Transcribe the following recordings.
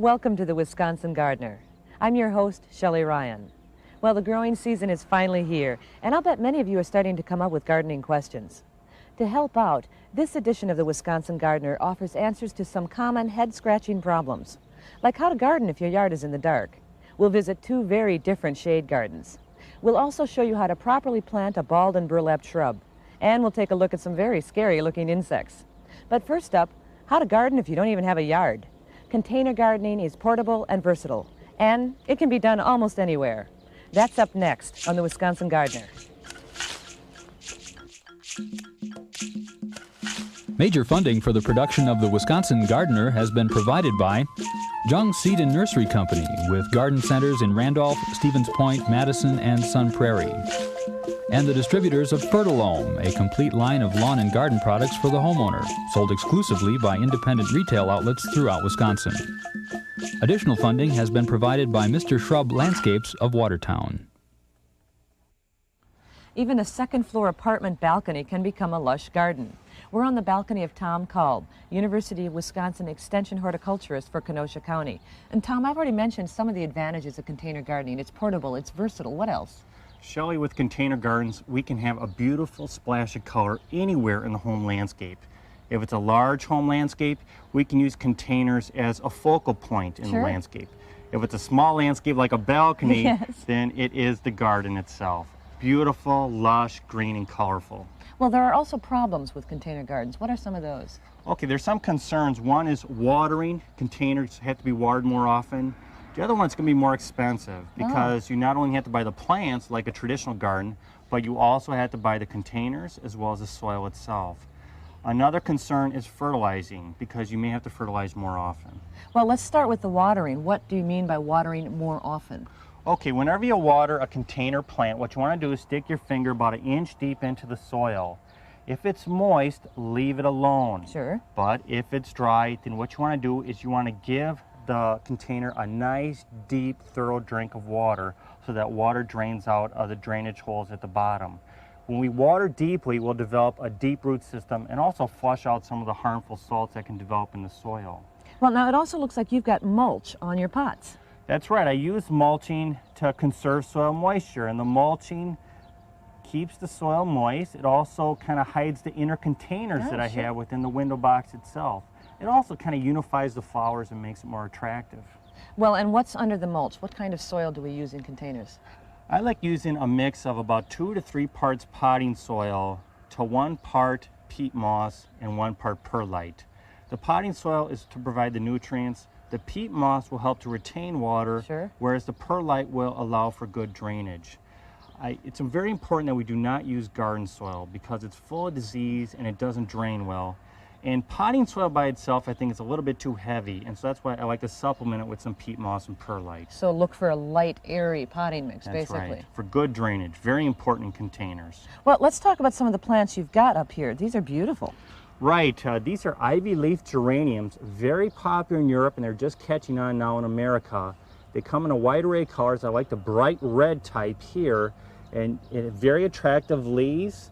Welcome to the Wisconsin Gardener. I'm your host, Shelley Ryan. Well, the growing season is finally here, and I'll bet many of you are starting to come up with gardening questions. To help out, this edition of the Wisconsin Gardener offers answers to some common head-scratching problems, like how to garden if your yard is in the dark. We'll visit two very different shade gardens. We'll also show you how to properly plant a balled and burlap shrub, and we'll take a look at some very scary-looking insects. But first up, how to garden if you don't even have a yard. Container gardening is portable and versatile, and it can be done almost anywhere. That's up next on the Wisconsin Gardener. Major funding for the production of the Wisconsin Gardener has been provided by Jung Seed and Nursery Company, with garden centers in Randolph, Stevens Point, Madison, and Sun Prairie. And the distributors of Fertilome, a complete line of lawn and garden products for the homeowner, sold exclusively by independent retail outlets throughout Wisconsin. Additional funding has been provided by Mr. Shrub Landscapes of Watertown. Even a second-floor apartment balcony can become a lush garden. We're on the balcony of Tom Kalb, University of Wisconsin Extension horticulturist for Kenosha County. And Tom, I've already mentioned some of the advantages of container gardening. It's portable, it's versatile. What else? Shelley, with container gardens, we can have a beautiful splash of color anywhere in the home landscape. If it's a large home landscape, we can use containers as a focal point in the landscape. If it's a small landscape like a balcony, then it is the garden itself. Beautiful, lush, green, and colorful. Well, there are also problems with container gardens. What are some of those? Okay, there's some concerns. One is watering. Containers have to be watered more often. The other one is going to be more expensive because you not only have to buy the plants like a traditional garden, but you also have to buy the containers as well as the soil itself. Another concern is fertilizing, because you may have to fertilize more often. Well, let's start with the watering. What do you mean by watering more often? Okay, whenever you water a container plant, what you want to do is stick your finger about 1 inch deep into the soil. If it's moist, leave it alone. Sure. But if it's dry, then what you want to do is you want to give the container a nice, deep, thorough drink of water so that water drains out of the drainage holes at the bottom. When we water deeply, we'll develop a deep root system and also flush out some of the harmful salts that can develop in the soil. Well, now it also looks like you've got mulch on your pots. That's right. I use mulching to conserve soil moisture, and the mulching keeps the soil moist. It also kind of hides the inner containers that I have within the window box itself. It also kind of unifies the flowers and makes it more attractive. Well, and what's under the mulch? What kind of soil do we use in containers? I like using a mix of about 2 to 3 parts potting soil to 1 part peat moss and 1 part perlite. The potting soil is to provide the nutrients. The peat moss will help to retain water, whereas the perlite will allow for good drainage. It's very important that we do not use garden soil because it's full of disease and it doesn't drain well. And potting soil by itself, I think, is a little bit too heavy, and so that's why I like to supplement it with some peat moss and perlite. So look for a light, airy potting mix, basically. That's right, for good drainage. Very important in containers. Well, let's talk about some of the plants you've got up here. These are beautiful. Right, these are ivy leaf geraniums, very popular in Europe, and they're just catching on now in America. They come in a wide array of colors. I like the bright red type here, and very attractive leaves.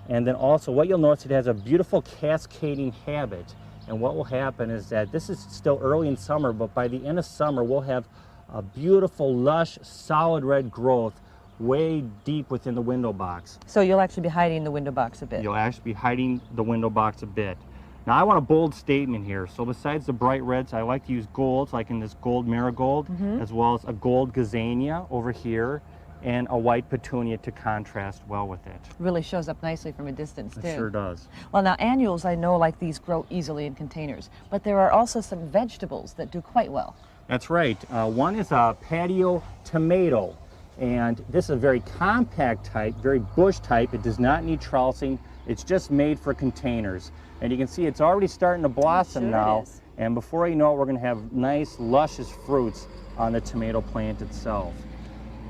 And then also what you'll notice, it has a beautiful cascading habit. And what will happen is that this is still early in summer, but by the end of summer we'll have a beautiful, lush, solid red growth way deep within the window box. So you'll actually be hiding the window box a bit. You'll actually be hiding the window box a bit. Now I want a bold statement here. So besides the bright reds, I like to use golds, like in this gold marigold, as well as a gold gazania over here, and a white petunia to contrast well with it. Really shows up nicely from a distance, too. It sure does. Well, now annuals, I know, like these grow easily in containers, but there are also some vegetables that do quite well. That's right. One is a patio tomato, and this is a very compact type, very bush type. It does not need trellising. It's just made for containers. And you can see it's already starting to blossom now, and before you know it, we're going to have nice, luscious fruits on the tomato plant itself.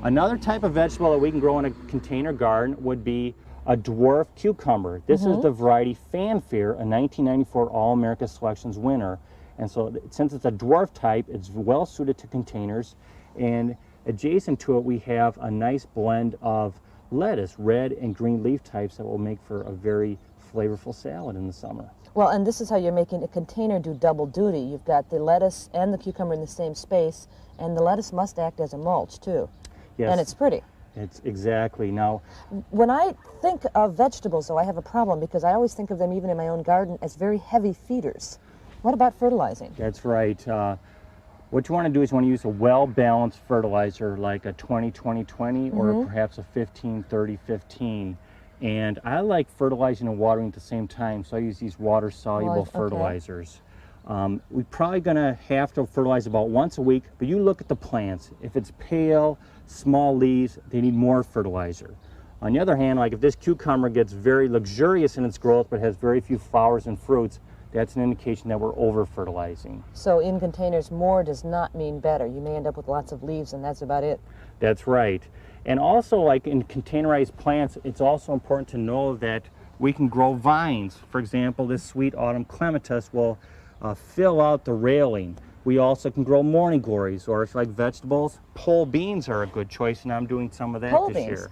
Another type of vegetable that we can grow in a container garden would be a dwarf cucumber. This is the variety Fanfare, a 1994 All-America Selections winner. And so since it's a dwarf type, it's well suited to containers. And adjacent to it, we have a nice blend of lettuce, red and green leaf types that will make for a very flavorful salad in the summer. Well, and this is how you're making a container do double duty. You've got the lettuce and the cucumber in the same space, and the lettuce must act as a mulch, too. Yes. And it's pretty. It's exactly. Now, when I think of vegetables, though, I have a problem because I always think of them, even in my own garden, as very heavy feeders. What about fertilizing? That's right. What you want to do is you want to use a well-balanced fertilizer like a 20-20-20 or perhaps a 15-30-15. And I like fertilizing and watering at the same time, so I use these water-soluble fertilizers. We're probably going to have to fertilize about once a week, but you look at the plants. If it's pale, small leaves, they need more fertilizer. On the other hand, like if this cucumber gets very luxurious in its growth but has very few flowers and fruits, that's an indication that we're over-fertilizing. So in containers, more does not mean better. You may end up with lots of leaves and that's about it. That's right. And also, like in containerized plants, it's also important to know that we can grow vines. For example, this sweet autumn clematis will fill out the railing. We also can grow morning glories, or if you like vegetables, pole beans are a good choice, and I'm doing some of that this year.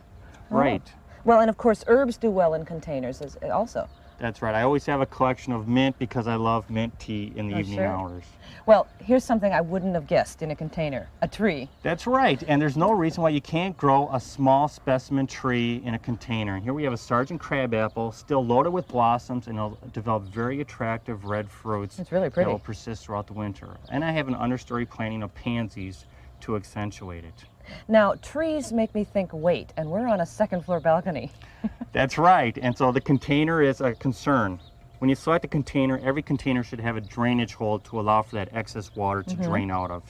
Right. Well, and of course, herbs do well in containers also. That's right. I always have a collection of mint because I love mint tea in the evening hours. Well, here's something I wouldn't have guessed in a container, a tree. That's right, and there's no reason why you can't grow a small specimen tree in a container. And here we have a Sergeant crabapple, still loaded with blossoms, and it'll develop very attractive red fruits. It's really pretty. That will persist throughout the winter. And I have an understory planting of pansies to accentuate it. Now, trees make me think weight, and we're on a second-floor balcony. That's right, and so the container is a concern. When you select a container, every container should have a drainage hole to allow for that excess water to drain out of.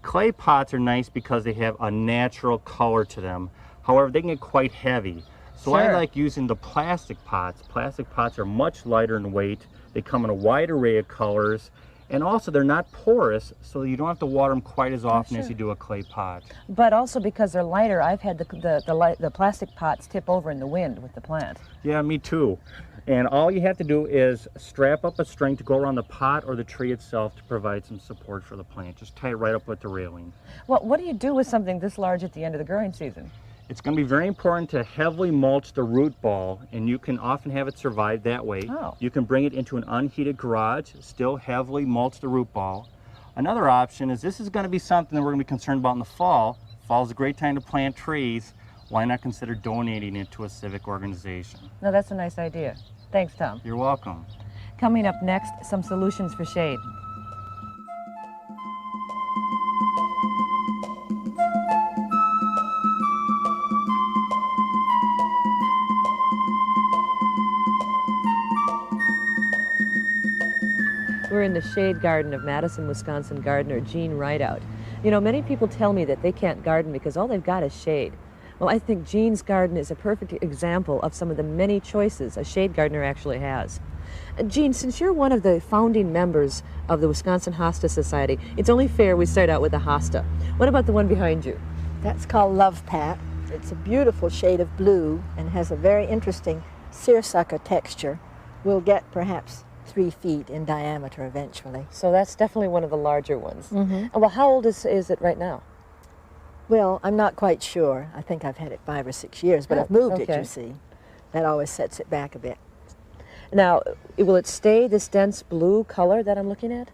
Clay pots are nice because they have a natural color to them. However, they can get quite heavy. So I like using the plastic pots. Plastic pots are much lighter in weight. They come in a wide array of colors. And also, they're not porous, so you don't have to water them quite as often as you do a clay pot. But also because they're lighter, I've had the plastic pots tip over in the wind with the plant. Yeah, me too. And all you have to do is strap up a string to go around the pot or the tree itself to provide some support for the plant. Just tie it right up with the railing. Well, what do you do with something this large at the end of the growing season? It's going to be very important to heavily mulch the root ball, and you can often have it survive that way. You can bring it into an unheated garage, still heavily mulch the root ball. Another option is this is going to be something that we're going to be concerned about in the fall. Fall is a great time to plant trees. Why not consider donating it to a civic organization? No, that's a nice idea. Thanks, Tom. You're welcome. Coming up next, some solutions for shade. We're in the shade garden of Madison, Wisconsin gardener Jean Rideout. You know, many people tell me that they can't garden because all they've got is shade. Well, I think Jean's garden is a perfect example of some of the many choices a shade gardener actually has. Jean, since you're one of the founding members of the Wisconsin Hosta Society, it's only fair we start out with the hosta. What about the one behind you? That's called Love Pat. It's a beautiful shade of blue and has a very interesting seersucker texture. We'll get perhaps 3 feet in diameter eventually. So that's definitely one of the larger ones. Well, how old is it right now? Well, I'm not quite sure. I think I've had it 5 or 6 years, but I've moved it, you see. That always sets it back a bit. Now, will it stay this dense blue color that I'm looking at?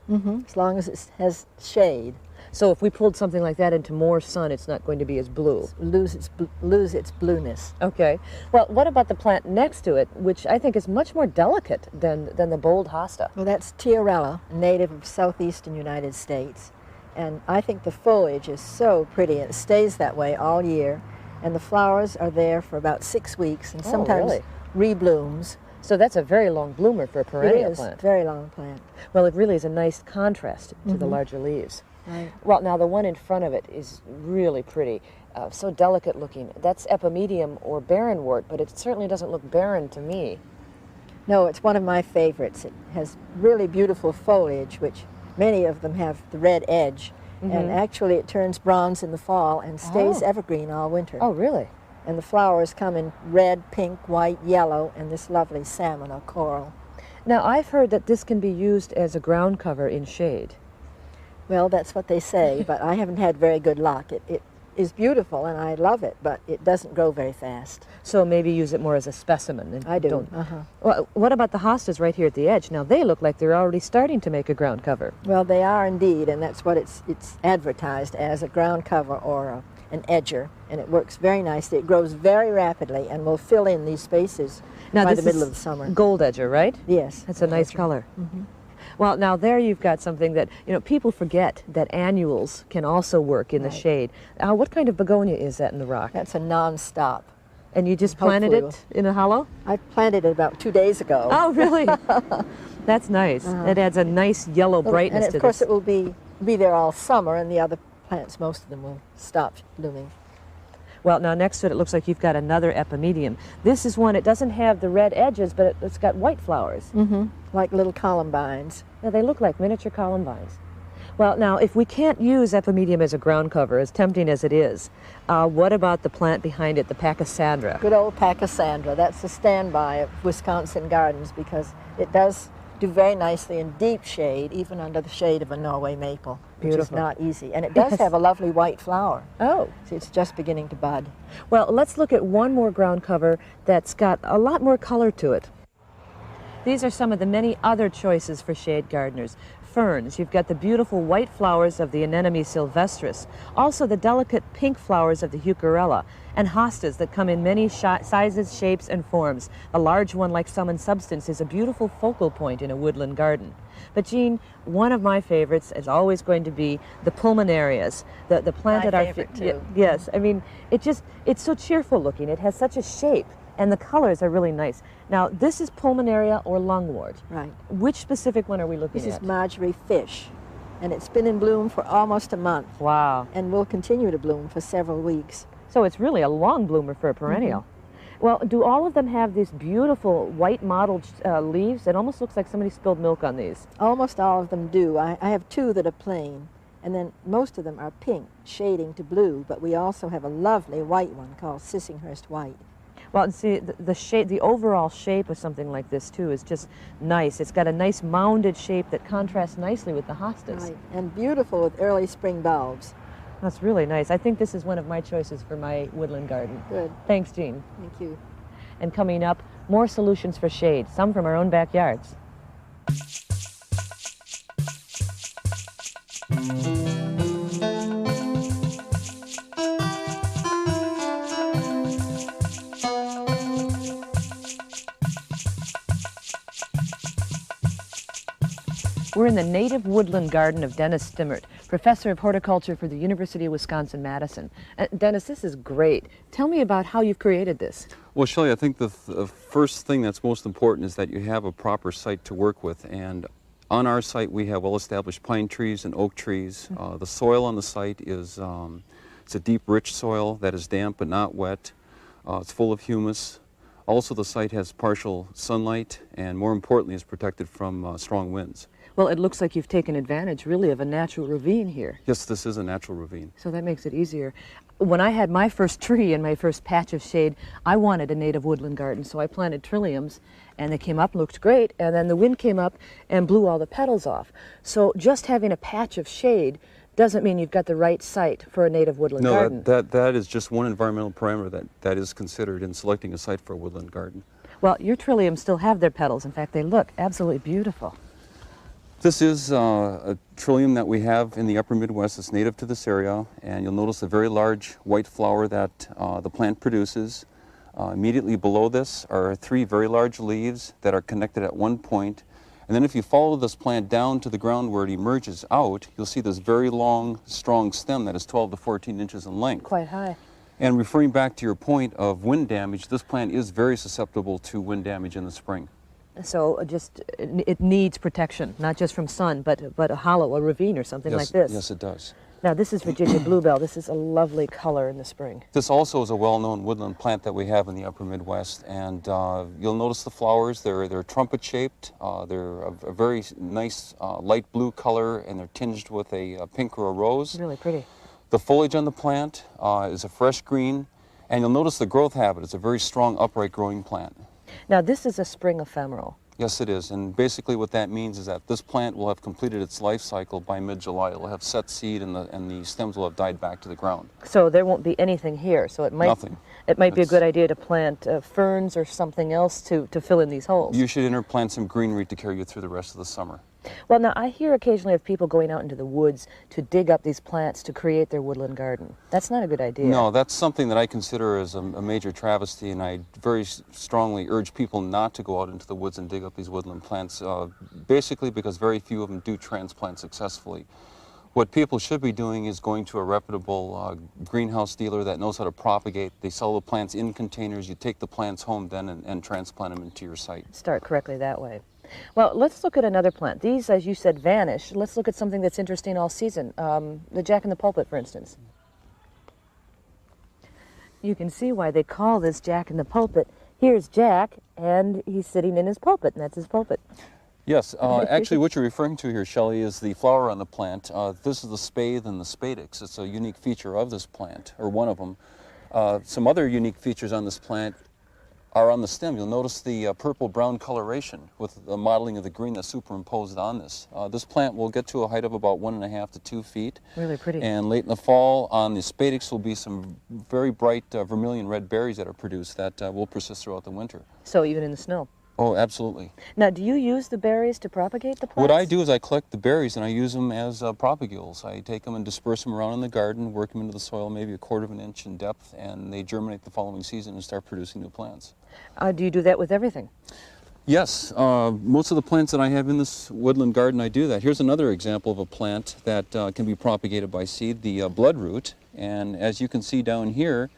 As long as it has shade. So if we pulled something like that into more sun, it's not going to be as blue. Lose its blueness. Okay. Well, what about the plant next to it, which I think is much more delicate than the bold hosta? Well, that's Tiarella, a native of southeastern United States. And I think the foliage is so pretty, and it stays that way all year. And the flowers are there for about 6 weeks, and sometimes reblooms. So that's a very long bloomer for a perennial plant. It is, very long plant. Well, it really is a nice contrast to the larger leaves. Right. Well, now the one in front of it is really pretty, so delicate looking. That's epimedium or barrenwort, but it certainly doesn't look barren to me. No, it's one of my favorites. It has really beautiful foliage, which many of them have the red edge, and actually it turns bronze in the fall and stays evergreen all winter. Oh, really? And the flowers come in red, pink, white, yellow, and this lovely salmon or coral. Now, I've heard that this can be used as a ground cover in shade. Well, that's what they say, but I haven't had very good luck. It is beautiful, and I love it, but it doesn't grow very fast. So maybe use it more as a specimen. And I do. don't- Well, what about the hostas right here at the edge? Now they look like they're already starting to make a ground cover. Well, they are indeed, and that's what it's advertised as, a ground cover or an edger, and it works very nicely. It grows very rapidly and will fill in these spaces Now by this the middle is of the summer. gold edger, right? Yes. That's a nice color. Well, now there you've got something that, people forget that annuals can also work in the Right. shade. What kind of begonia is that in the rock? That's a non-stop. And you just planted Hopefully it in a hollow? I planted it about 2 days ago. Oh, really? That's nice. It adds a nice yellow Well, brightness and to of course this. it will be there all summer, and the other plants, most of them, will stop blooming. Well, now next to it, it looks like you've got another epimedium. This is one, it doesn't have the red edges, but it's got white flowers. Like little columbines. Now, they look like miniature columbines. Well, now, if we can't use epimedium as a ground cover, as tempting as it is, what about the plant behind it, the Pachysandra? Good old Pachysandra. That's the standby of Wisconsin gardens because it does do very nicely in deep shade, even under the shade of a Norway maple, which is Beautiful. not easy. And it does have a lovely white flower. Oh. See, it's just beginning to bud. Well, let's look at one more ground cover that's got a lot more color to it. These are some of the many other choices for shade gardeners. Ferns, you've got the beautiful white flowers of the Anemone sylvestris, also the delicate pink flowers of the Heucherella, and hostas that come in many sizes, shapes, and forms. A large one like Sum and Substance is a beautiful focal point in a woodland garden. But Jean, one of my favorites is always going to be the pulmonarias, the plant My at our favorite, too. Yes, I mean, it's so cheerful looking. It has such a shape, and the colors are really nice. Now, this is pulmonaria or lungwort. Right. Which specific one are we looking This at? is Marjorie Fish, and it's been in bloom for almost a month Wow. and will continue to bloom for several weeks. So it's really a long bloomer for a perennial. Well, do all of them have these beautiful white mottled leaves? It almost looks like somebody spilled milk on these. Almost all of them do. I have two that are plain, and then most of them are pink, shading to blue, but we also have a lovely white one called Sissinghurst White. Well, and see, the shape, the overall shape of something like this, too, is just nice. It's got a nice mounded shape that contrasts nicely with the hostas. Right, and beautiful with early spring bulbs. That's really nice. I think this is one of my choices for my woodland garden. Good, Thanks, Jean. thank you. And coming up, more solutions for shade, some from our own backyards. We're in the native woodland garden of Dennis Stimmert, professor of horticulture for the University of Wisconsin-Madison. Dennis, this is great. Tell me about how you've created this. Well, Shelley, I think the first thing that's most important is that you have a proper site to work with. And on our site, we have well-established pine trees and oak trees. The soil on the site is it's a deep, rich soil that is damp but not wet. It's full of humus. Also, the site has partial sunlight and, more importantly, is protected from strong winds. Well, it looks like you've taken advantage, really, of a natural ravine here. Yes, this is a natural ravine. So that makes it easier. When I had my first tree and my first patch of shade, I wanted a native woodland garden, so I planted trilliums, and they came up, looked great, and then the wind came up and blew all the petals off. So just having a patch of shade doesn't mean you've got the right site for a native woodland garden. No, that is just one environmental parameter that is considered in selecting a site for a woodland garden. Well, your trilliums still have their petals. In fact, they look absolutely beautiful. This is a trillium that we have in the upper Midwest. It's native to this area, and you'll notice a very large white flower that the plant produces. Immediately below this are three very large leaves that are connected at one point. And then if you follow this plant down to the ground where it emerges out, you'll see this very long, strong stem that is 12 to 14 inches in length. Quite high. And referring back to your point of wind damage, this plant is very susceptible to wind damage in the spring. So it needs protection, not just from sun, but a hollow, a ravine or something like this. Yes, it does. Now, this is Virginia bluebell. This is a lovely color in the spring. This also is a well-known woodland plant that we have in the upper Midwest, and you'll notice the flowers. They're trumpet-shaped. They're a very nice light blue color, and they're tinged with a pink or a rose. Really pretty. The foliage on the plant is a fresh green, and you'll notice the growth habit. It's a very strong, upright growing plant. Now, this is a spring ephemeral. Yes, it is. And basically what that means is that this plant will have completed its life cycle by mid-July. It will have set seed and the stems will have died back to the ground. So there won't be anything here. So it might Nothing. It might be a It's- good idea to plant ferns or something else to fill in these holes. You should interplant some greenery to carry you through the rest of the summer. Well, now I hear occasionally of people going out into the woods to dig up these plants to create their woodland garden. That's not a good idea. No, that's something that I consider as a major travesty, and I very strongly urge people not to go out into the woods and dig up these woodland plants, basically because very few of them do transplant successfully. What people should be doing is going to a reputable greenhouse dealer that knows how to propagate. They sell the plants in containers. You take the plants home then and transplant them into your site. Start correctly that way. Well, let's look at another plant. These, as you said, vanish. Let's look at something that's interesting all season. The Jack in the Pulpit, for instance. You can see why they call this Jack in the Pulpit. Here's Jack, and he's sitting in his pulpit, and that's his pulpit. Yes, actually what you're referring to here, Shelley, is the flower on the plant. This is the spathe and the spadix. It's a unique feature of this plant, or one of them. Some other unique features on this plant are on the stem. You'll notice the purple-brown coloration with the modeling of the green that's superimposed on this. This plant will get to a height of about 1.5 to 2 feet. Really pretty. And late in the fall, on the spadix will be some very bright vermilion red berries that are produced that will persist throughout the winter. So even in the snow. Oh, absolutely. Now, do you use the berries to propagate the plants? What I do is I collect the berries and I use them as propagules. I take them and disperse them around in the garden, work them into the soil maybe 1/4 of an inch in depth, and they germinate the following season and start producing new plants. Do you do that with everything? Yes, most of the plants that I have in this woodland garden, I do that. Here's another example of a plant that can be propagated by seed, the bloodroot. And as you can see down here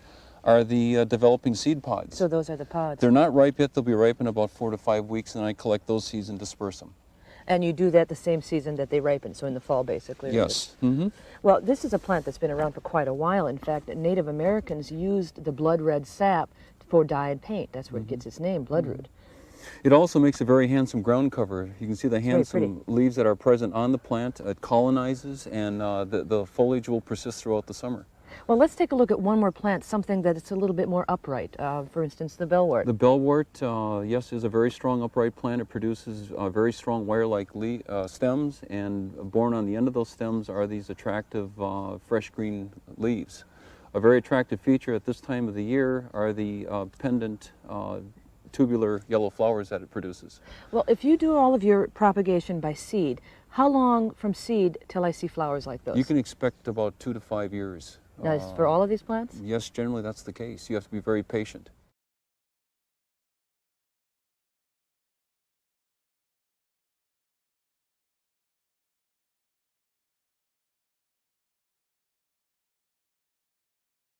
are the developing seed pods. So those are the pods. They're not ripe yet. They'll be ripe in about 4 to 5 weeks, and I collect those seeds and disperse them. And you do that the same season that they ripen, so in the fall, basically. right? Yes. Mm-hmm. Well, this is a plant that's been around for quite a while. In fact, Native Americans used the blood red sap for dye and paint. That's where it gets its name, bloodroot. It also makes a very handsome ground cover. You can see the very handsome leaves that are present on the plant. It colonizes, and the foliage will persist throughout the summer. Well, let's take a look at one more plant, something that's a little bit more upright. For instance, the bellwort. The bellwort, yes, is a very strong upright plant. It produces very strong wire-like stems, and borne on the end of those stems are these attractive fresh green leaves. A very attractive feature at this time of the year are the pendant tubular yellow flowers that it produces. Well, if you do all of your propagation by seed, how long from seed till I see flowers like those? You can expect about 2 to 5 years. Now, is for all of these plants? Yes, generally that's the case. You have to be very patient.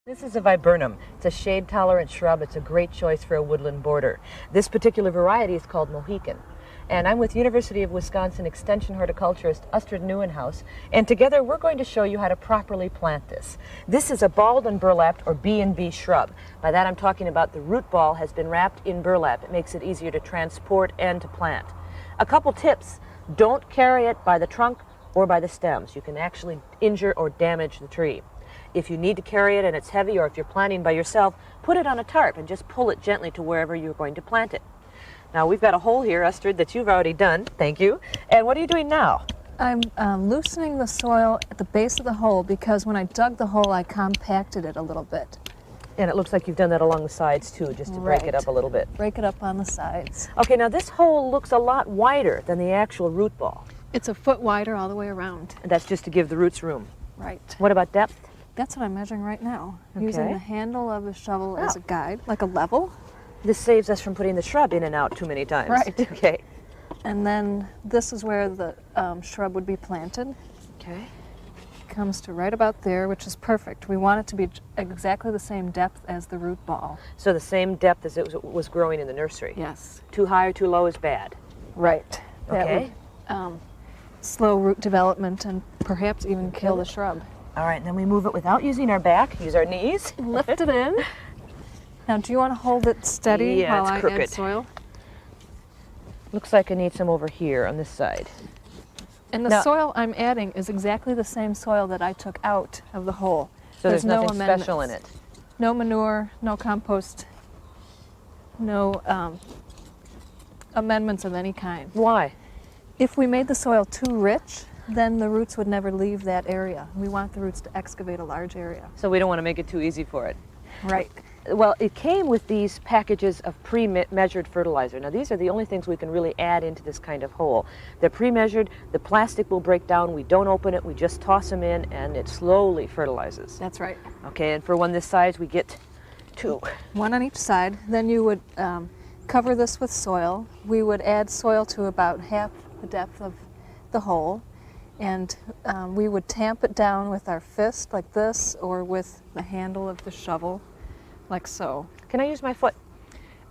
This is a viburnum. It's a shade-tolerant shrub. It's a great choice for a woodland border. This particular variety is called Mohican. And I'm with University of Wisconsin Extension horticulturist Astrid Neuenhaus, and together we're going to show you how to properly plant this. This is a balled and burlapped, or B&B shrub. By that I'm talking about the root ball has been wrapped in burlap. It makes it easier to transport and to plant. A couple tips: don't carry it by the trunk or by the stems. You can actually injure or damage the tree. If you need to carry it and it's heavy, or if you're planting by yourself, put it on a tarp and just pull it gently to wherever you're going to plant it. Now, we've got a hole here, Astrid, that you've already done. Thank you. And what are you doing now? I'm loosening the soil at the base of the hole because when I dug the hole, I compacted it a little bit. And it looks like you've done that along the sides, too, just to break it Right. up a little bit. Break it up on the sides. Okay, now this hole looks a lot wider than the actual root ball. It's a foot wider all the way around. And that's just to give the roots room. Right. What about depth? That's what I'm measuring right now. Okay. Using the handle of a shovel as Oh. a guide, like a level. This saves us from putting the shrub in and out too many times. Right. Okay. And then this is where the shrub would be planted. Okay. Comes to right about there, which is perfect. We want it to be exactly the same depth as the root ball. So the same depth as it was growing in the nursery. Yes. Too high or too low is bad. Right. That Okay. would slow root development and perhaps even kill the shrub. All right, and then we move it without using our back, use our knees. Lift it in. Now, do you want to hold it steady Yeah, while it's I crooked. add soil? Looks like I need some over here on this side. And the Now- soil I'm adding is exactly the same soil that I took out of the hole. So there's no nothing special in it. amendments. No manure, no compost, no amendments of any kind. Why? If we made the soil too rich, then the roots would never leave that area. We want the roots to excavate a large area. So we don't want to make it too easy for it. Right. Well, it came with these packages of pre-measured fertilizer. Now, these are the only things we can really add into this kind of hole. They're pre-measured, the plastic will break down, we don't open it, we just toss them in, and it slowly fertilizes. That's right. Okay, and for one this size, we get 2. One on each side. Then you would cover this with soil. We would add soil to about half the depth of the hole, and we would tamp it down with our fist like this, or with the handle of the shovel, like so. Can I use my foot?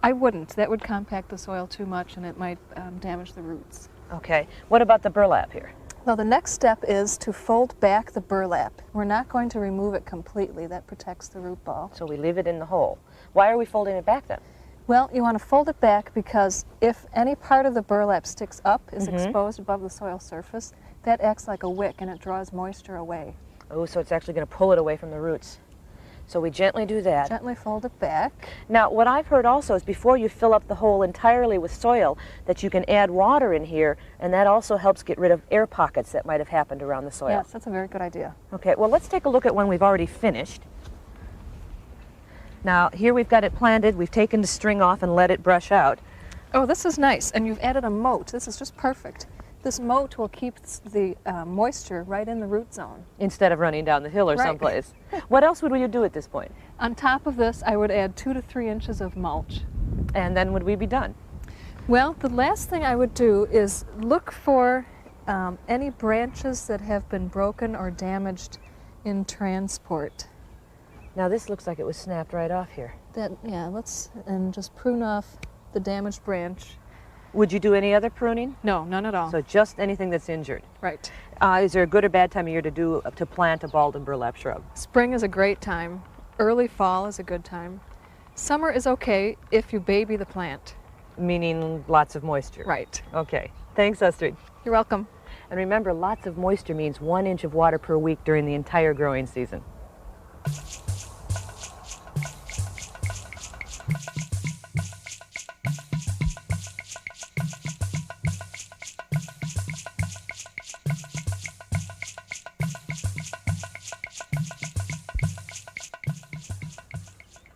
I wouldn't. That would compact the soil too much, and it might damage the roots. Okay. What about the burlap here? Well, the next step is to fold back the burlap. We're not going to remove it completely. That protects the root ball. So we leave it in the hole. Why are we folding it back then? Well, you want to fold it back because if any part of the burlap sticks up, is exposed above the soil surface, that acts like a wick and it draws moisture away. Oh, so it's actually going to pull it away from the roots. So we gently do that. Gently fold it back. Now, what I've heard also is before you fill up the hole entirely with soil, that you can add water in here, and that also helps get rid of air pockets that might have happened around the soil. Yes, that's a very good idea. Okay, well, let's take a look at one we've already finished. Now, here we've got it planted. We've taken the string off and let it brush out. Oh, this is nice, and you've added a moat. This is just perfect. This moat will keep the moisture right in the root zone. Instead of running down the hill or Right. someplace. What else would you do at this point? On top of this, I would add 2 to 3 inches of mulch. And then would we be done? Well, the last thing I would do is look for any branches that have been broken or damaged in transport. Now, this looks like it was snapped right off here. And just prune off the damaged branch. Would you do any other pruning? No, none at all. So just anything that's injured. Right. Is there a good or bad time of year to plant a balled and burlap shrub? Spring is a great time. Early fall is a good time. Summer is okay if you baby the plant. Meaning lots of moisture. Right. Okay. Thanks, Astrid. You're welcome. And remember, lots of moisture means 1 inch of water per week during the entire growing season.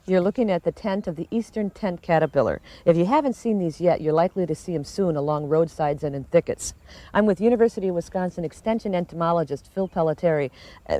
You're looking at the tent of the eastern tent caterpillar. If you haven't seen these yet, you're likely to see them soon along roadsides and in thickets. I'm with University of Wisconsin Extension entomologist Phil Pelletieri.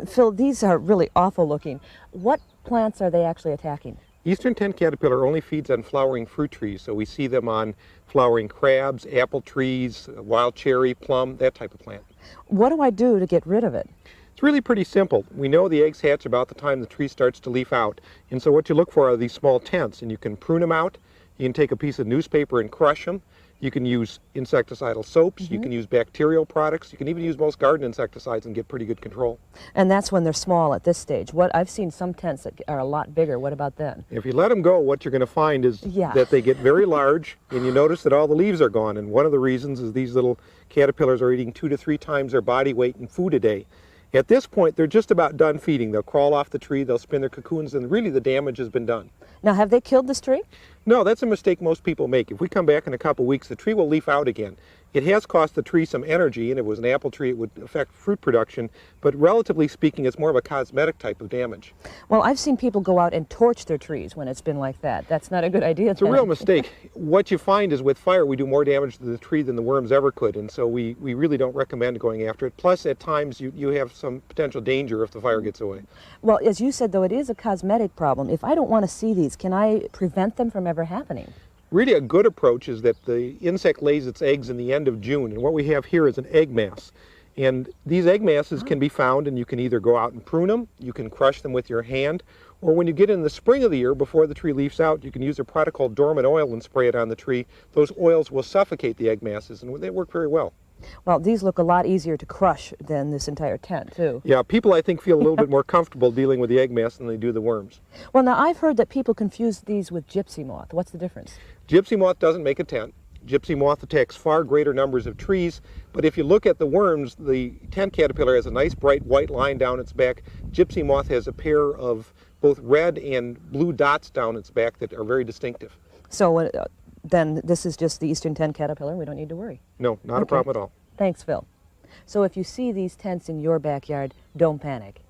Phil, these are really awful looking. What plants are they actually attacking? Eastern tent caterpillar only feeds on flowering fruit trees, so we see them on flowering crabs, apple trees, wild cherry, plum, that type of plant. What do I do to get rid of it? It's really pretty simple. We know the eggs hatch about the time the tree starts to leaf out, and so what you look for are these small tents, and you can prune them out. You can take a piece of newspaper and crush them. You can use insecticidal soaps, you can use bacterial products, you can even use most garden insecticides and get pretty good control. And that's when they're small at this stage. I've seen some tents that are a lot bigger. What about then? If you let them go, what you're going to find is that they get very large, and you notice that all the leaves are gone, and one of the reasons is these little caterpillars are eating 2 to 3 times their body weight in food a day. At this point, they're just about done feeding. They'll crawl off the tree, they'll spin their cocoons, and really the damage has been done. Now, have they killed this tree? No, that's a mistake most people make. If we come back in a couple weeks, the tree will leaf out again. It has cost the tree some energy, and if it was an apple tree, it would affect fruit production, but relatively speaking, it's more of a cosmetic type of damage. Well, I've seen people go out and torch their trees when it's been like that. That's not a good idea. It's a real mistake. What you find is with fire, we do more damage to the tree than the worms ever could, and so we really don't recommend going after it. Plus, at times, you have some potential danger if the fire gets away. Well, as you said, though, it is a cosmetic problem. If I don't want to see these, can I prevent them from ever happening? Really, a good approach is that the insect lays its eggs in the end of June, and what we have here is an egg mass. And these egg masses can be found, and you can either go out and prune them, you can crush them with your hand, or when you get in the spring of the year, before the tree leaves out, you can use a product called dormant oil and spray it on the tree. Those oils will suffocate the egg masses, and they work very well. Well, these look a lot easier to crush than this entire tent, too. Yeah, people, I think, feel a little bit more comfortable dealing with the egg mass than they do the worms. Well, now, I've heard that people confuse these with gypsy moth. What's the difference? Gypsy moth doesn't make a tent. Gypsy moth attacks far greater numbers of trees, but if you look at the worms, the tent caterpillar has a nice bright white line down its back. Gypsy moth has a pair of both red and blue dots down its back that are very distinctive. So then this is just the eastern tent caterpillar. We don't need to worry. No, not a problem at all. Thanks, Phil. So if you see these tents in your backyard, don't panic.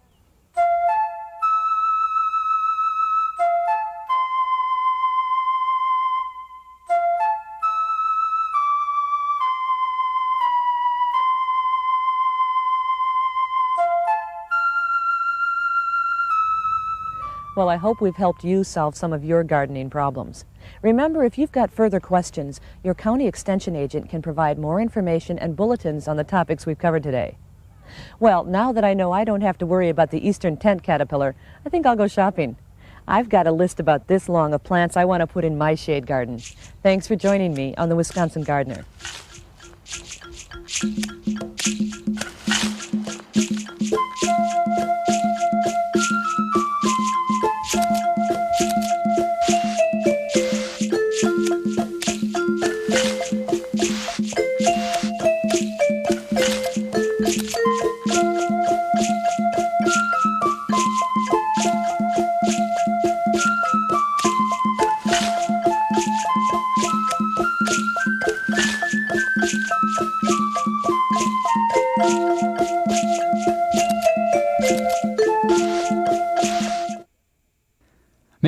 Well, I hope we've helped you solve some of your gardening problems. Remember, if you've got further questions, your county extension agent can provide more information and bulletins on the topics we've covered today. Well, now that I know I don't have to worry about the eastern tent caterpillar, I think I'll go shopping. I've got a list about this long of plants I want to put in my shade garden. Thanks for joining me on the Wisconsin Gardener.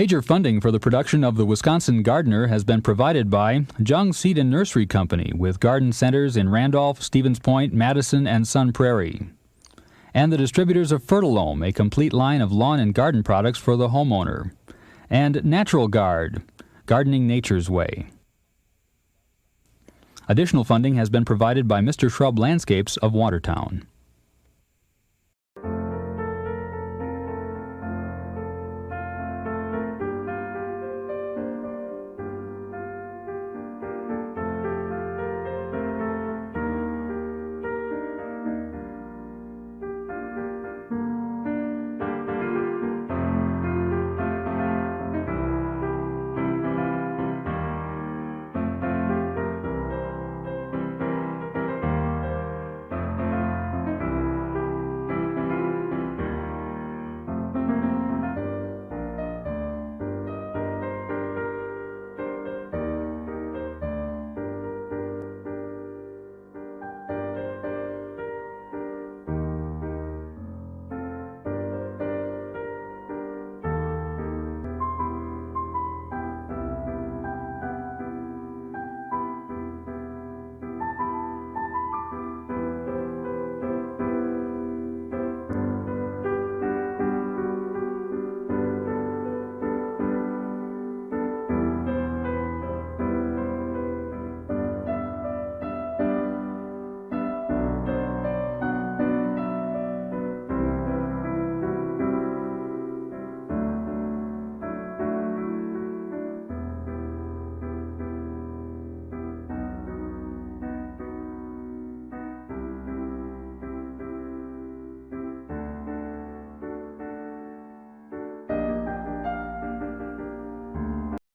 Major funding for the production of the Wisconsin Gardener has been provided by Jung Seed and Nursery Company with garden centers in Randolph, Stevens Point, Madison, and Sun Prairie, and the distributors of Fertilome, a complete line of lawn and garden products for the homeowner, and Natural Guard, gardening nature's way. Additional funding has been provided by Mr. Shrub Landscapes of Watertown.